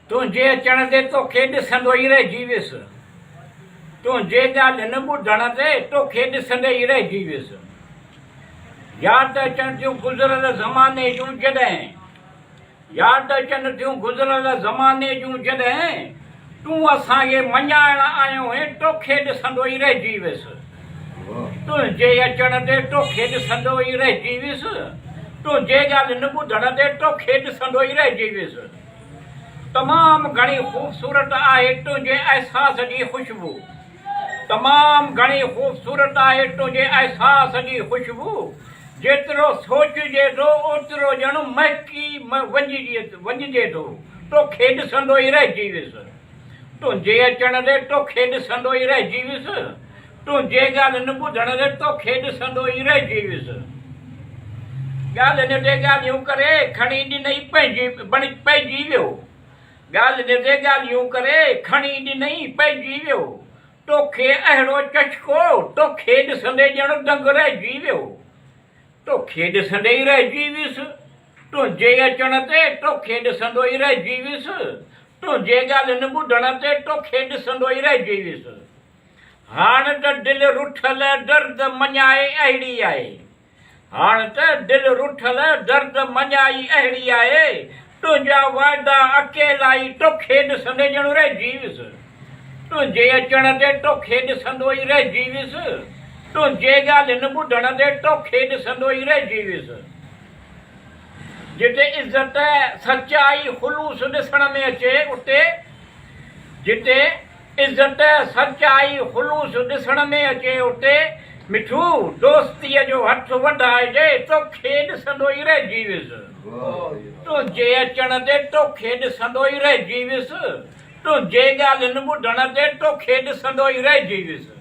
तुंहिंजे अचण ते तोखे ॾिसंदो ई रहिजी वियुसि तुंहिंजे ॻाल्हि न ॿुधण ते तोखे ॾिसंदे ई रहिजी वियुसि यादि अचनि थियूं गुज़िरियल ज़माने जूं जॾहिं यादि अचनि थियूं गुज़िरियल ज़माने जूं जॾहिं तूं असांखे मञाइण आयो हुएं तोखे ॾिसंदो ई रहिजी वियुसि तुंहिंजे अचण ते तोखे ॾिसंदो ई रहिजी वियुसि तुंहिंजे ॻाल्हि न ॿुधण ते तोखे ॾिसंदो ई रहिजी वियुसि तमामु घणी ख़ूबसूरत आहे तुंहिंजे अहसास जी ख़ुशबू तमामु घणी ख़ूबसूरत आहे तुंहिंजे अहसास जी ख़ुशबू जेतिरो सोचिजे थो ओतिरो ॼणु महकी वञिजे थो तोखे ॾिसंदो ई रहिजी वियुसि तुंहिंजे अचण ते तोखे ॾिसंदो ई रहिजी वियुसि तुंहिंजे ॻाल्हि न ॿुधण ते तोखे ॾिसंदो ई रहिजी वियुसि ॻाल्हि न ते ॻाल्हियूं करे खणी ॾिनई पइजी वियो ॻाल्हि न ते ॻाल्हियूं करे खणी ॾिनई पइजी वियो तोखे अहिड़ो चशको तोखे ॾिसंदे ॼणु दंग रहिजी वियो तोखे ॾिसंदे ई रहिजी वियुसि तुंहिंजे अचण ते तोखे ॾिसंदो ई रहिजी वियुसि तुंहिंजे ॻाल्हि न ॿुधण ते तोखे ॾिसंदो ई रहिजी वियुसि हाणे त दिलि रुठल दर्द मञाए अहिड़ी आहे हाणे त दिलि रुठल दर्द मञाई अहिड़ी आहे तुंहिंजा वाइदा अकेला ई तोखे ॾिसंदे ॼणु रहिजी वियुसि तुंहिंजे अचण ते तोखे ॾिसंदो ई रहिजी वियुसि तुंहिंजे ॻाल्हि न ॿुधण ते तोखे ॾिसंदो ई रहिजी वियुसि जिते इज़त सचाई ख़ुलूस ॾिसण में अचे उते जिते इज़त सचाई ख़ुलूस ॾिसण में अचे उते मिठू दोस्तीअ जो हथ वधाइजे तोखे ॾिसंदो ई रहिजी वियुसि तुंहिंजे अचण ते तोखे ॾिसंदो ई रहिजी वियुसि तुंहिंजे ॻाल्हि न ॿुधण ते तोखे ॾिसंदो ई रहिजी वियुसि